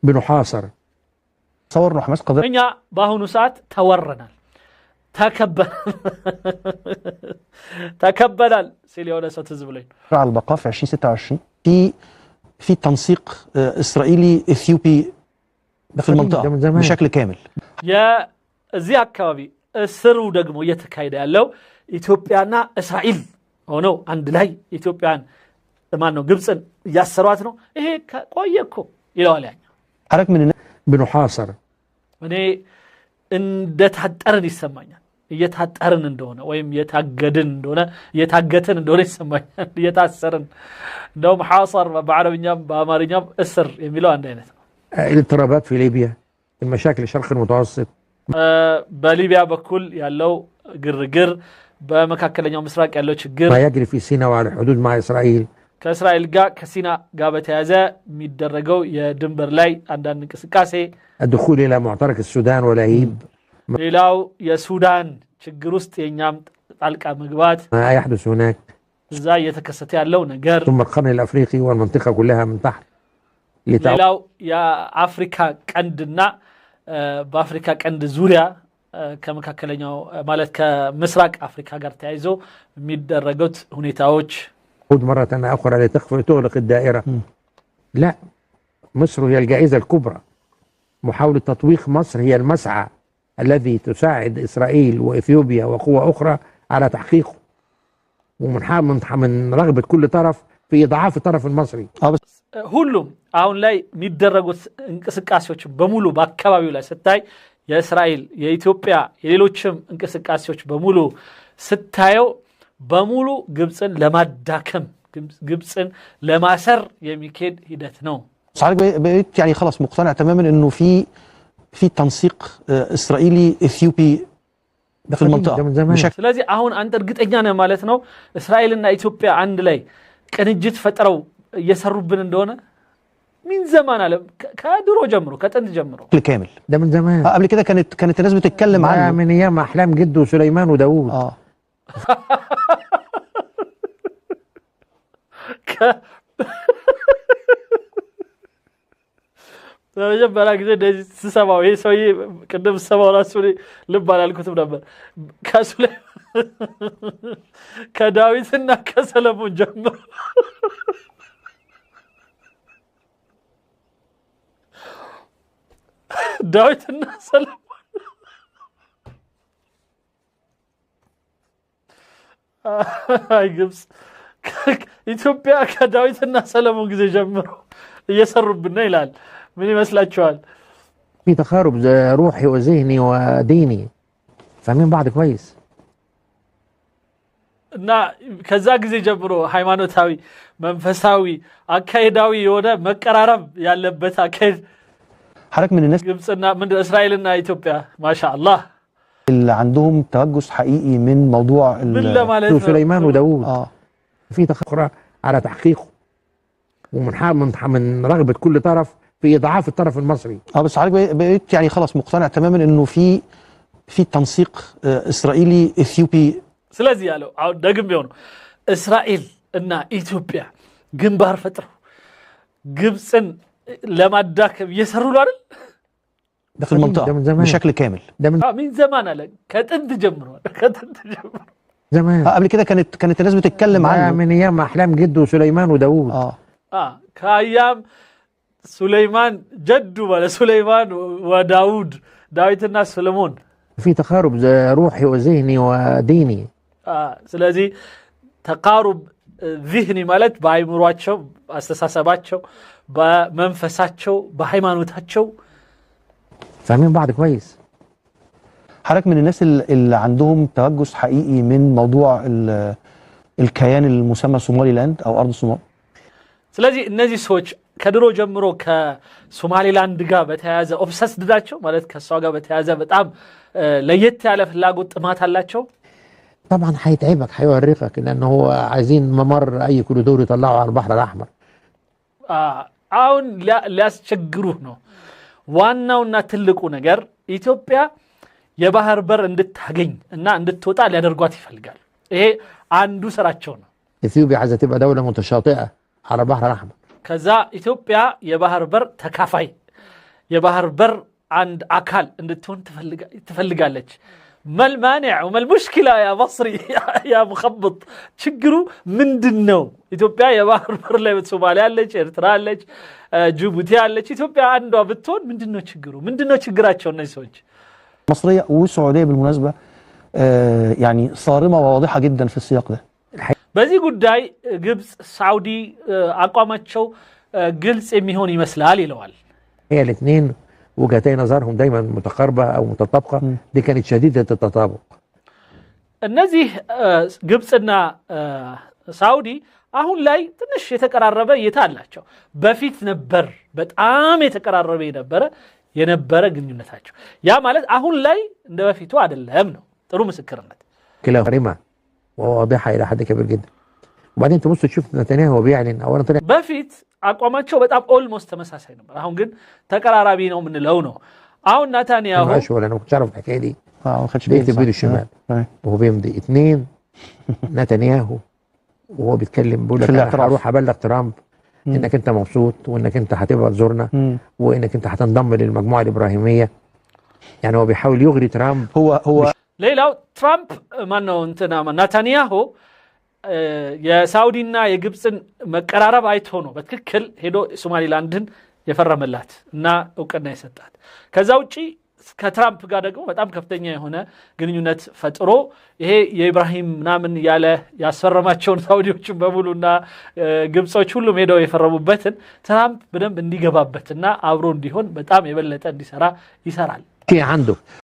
بنحاصر تصور انه حماس قضيه እኛ በአሁኑ ሰዓት ተወረናል ተከበናል ሲል የሆነ ሰው ትዝ ብሎኝ على البقاء في 2026 في تنسيق اسرائيلي اثيوبي في المنطقه بشكل كامل የዚህ አካባቢ እስሩ ደግሞ እየተካሄደ ያለው ኢትዮጵያና እስራኤል ሆነው አንድ ላይ ኢትዮጵያን ማን ነው ግብጽን ያሰሯት ነው ይሄ ቆየኮ ይላል ያኛው حرك من بنحاصر እኔ እንደታጠርን ይሰማኛል እየታጠርን እንደሆነ ወይም የታገድን እንደሆነ የታገተን እንደሆነ ይሰማኛል እየታሰርን እንደው محاصر በአረብኛም በአማርኛም እስር የሚለው አንድ አይነት ነው الاضطرابات في ليبيا المشاكل الشرق المتوسط በሊቢያ በኩል ያለው ግርግር በመካከለኛው ምስራቅ ያለው ችግር ما يجري في سيناء وعلى الحدود مع إسرائيل ከእስራኤል ጋር ከሲና ጋር በተያያዘ የሚደረገው የድንበር ላይ አንዳንድ እንቅስቃሴ الدخول إلى معترك السودان والعيب ሌላው የሱዳን ችግር ውስጥ የኛም ጣልቃ መግባት ما يحدث هناك እዛ እየተከሰተ ያለው ነገር ثم القرن الأفريقي والمنطقة كلها من تحت ሌላው የአፍሪካ ቀንድና በአፍሪካ ቀንድ ዙሪያ ከመካከለኛው ማለት ከምስራቅ አፍሪካ ጋር ተያይዞ የሚደረጉት ሁኔታዎች مرة أخرى لتغلق الدائرة لا مصر هي الجائزة الكبرى محاولة تطويق مصر هي المسعى الذي تساعد إسرائيل وإثيوبيا وقوى أخرى على تحقيقه ومن رغبة كل طرف في إضعاف الطرف المصري ሁሉም አሁን ላይ የሚደረጉት እንቅስቃሴዎች በሙሉ በአካባቢው ላይ ስታይ የእስራኤል የኢትዮጵያ የሌሎችም እንቅስቃሴዎች በሙሉ ስታየው በሙሉ ግብጽን ለማዳከም ግብጽን ለማሰር የሚካሄድ ሂደት ነው صحيح بقيت يعني خلاص مقتنع تماما انه في تنسيق اسرائيلي اثيوبي في المنطقه ስለዚህ አሁን አንተ እርግጠኛ ነህ ማለት ነው እስራኤልና ኢትዮጵያ አንድ ላይ ቅንጅት ፈጥረው እየሰሩብን እንደሆነ من زمان على كدرو جمرو كتند جمرو كامل ده من زمان قبل كده كانت الناس بتتكلم عنه من ايام احلام جده وسليمان وداوود በመጀመሪያ ጊዜ እንደዚህ ስሰማው ይሄ ሰውዬ ቅድም ስሰማው ራሱ ልብ አላልኩትም ነበር ከዳዊትና ከሰለሞን ጀምሮ ዳዊትና ሰለሞን አይ ግብጽ ኢትዮጵያ ከዳዊትና ሰለሞን ጊዜ ጀምሮ እየሰሩብን ነው ይላል ምን ይመስላችኋል في تخارب روحي وذهني وديني فاهمين بعض كويس እና ከዛ ጊዜ ጀምሮ ሃይማኖታዊ መንፈሳዊ አካይዳዊ የሆነ መቀራረብ ያለበት አካይድ حضرتك من الناس ግብጽና ምን እስራኤልና ኢትዮጵያ ማሻአላህ اللي عندهم توجس حقيقي من موضوع سليمان وداوود في تخارب على تحقيقه ومن رغبة كل طرف في إضعاف الطرف المصري بس حضرتك بقيت يعني خلاص مقتنع تماما انه في تنسيق اسرائيلي اثيوبي ስለዚህ ያለው አሁን ደግም ቢሆን እስራኤል እና ኢትዮጵያ ግንባር ፈጥረው ግብጽን ለማዳከም እየሰሩ ነው አይደል في المنطقه بشكل كامل من زمان على كتند جمرو زمان قبل كده كانت الناس بتتكلم عنه من ايام احلام جده وسليمان وداوود كايام سليمان جدو ولا سليمان وداوود داويدنا سليمان في تخارب روحي وذهني وديني ስለዚህ ተቃሩብ ذهني ማለት በአይምሮአቸው አስተሳሰባቸው በመንፈሳቸው በሃይማኖታቸው فاهمين بعض كويس حضرتك من الناس اللي عندهم توجس حقيقي من موضوع الكيان المسمى صومالي لاند او ارض الصومال ስለዚህ እነዚህ ሰዎች ከድሮ ጀምሮ ከሶማሊላንድ ጋር በተያያዘ ኦብሰስድ ናቸው ማለት ከሷ ጋር በተያያዘ በጣም ለየት ያለ ፍላጎት ጥማት አላቸው طبعا هيتعبك هيوريك لانه هو عايزين ممر اي كوريدور يطلعوا على البحر الاحمر አሁን ሊያስቸግሩህ ነው ዋናውና ትልቁ ነገር ኢትዮጵያ የባህር በር እንድታገኝ እና እንድትወጣ ሊያደርጓት ይፈልጋል ይሄ አንዱ ስራቸው ነው ኢትዮጵያ عايزه تبقى دوله متشاطئه على البحر الاحمر ከዛ ኢትዮጵያ የባህር በር ተካፋይ የባህር በር አንድ አካል እንድትሆን ትፈልጋለች ما المانع وما المشكلة يا مصري يا مخبط ችግሩ ምንድነው ኢትዮጵያ የባህር በር ላይ በሶማሊያ አለች ኤርትራ አለች ጅቡቲ አለች ኢትዮጵያ አንዷ ብትሆን ምንድነው ችግሩ ምንድነው ችግራቸው እነዚህ ሰዎች مصرية والسعودية بالمناسبة يعني صارمة وواضحة جدا في السياق ده በዚህ ጉዳይ ግብጽ ሳውዲ አቋማቸው ግልጽ የሚሆን ይመስላል ይለዋል هي الاثنين وجهتي نظرهم دايما متقاربة أو متطابقة دي كانت شديدة التطابق እነዚህ ግብጽና ሳውዲ አሁን ላይ ትንሽ የተቀራረበ ይታላቸው በፊት ነበር በጣም የተቀራረበ የነበረ ግንኙነታቸው ያ ማለት አሁን ላይ እንደበፊቱ አይደለም ነው ጥሩ ምስክርነት كلا صارمة وواضحة إلى حد كبير جدا وبعدين تبص تشوف نتنياهو بيعلن أولا طلع በፊት አቋማቸው በጣም ኦልሞስት ተመሳሳይ ነበር አሁን ግን ተቀራራቢ ነው ምንለው ነው አሁን ናታንያሁ ولا أنا ما كنتش أعرف الحكاية دي ما خدش لقيت الفيديو الشمال وهو بيمضي 2 نتنياهو وهو بيتكلم بيقول لك أنا هروح أبلغ ترامب إنك أنت مبسوط وإنك أنت هتبقى تزورنا وإنك أنت هتنضم للمجموعة الإبراهيمية يعني هو بيحاول يغري ترامب هو ሌላው ትራምፕ ማነው እንትና ናታንያሁ የሳውዲና የግብጽን መቀራረብ አይቶ ነው በትክክል ሄዶ ሶማሊላንድን የፈረመላት እና እውቅና የሰጣት ከዛ ውጪ ከትራምፕ ጋር ደግሞ በጣም ከፍተኛ የሆነ ግንኙነት ፈጥሮ ይሄ የኢብራሂም ምናምን ያለ ያስፈረማቸውን ሳውዲዎችን በሙሉና ግብጾች ሁሉም ሄደው የፈረሙበትን ትራምፕ በደንብ እንዲገባበትና አብሮ እንዲሆን በጣም የበለጠ እንዲሰራ ይሰራል عنده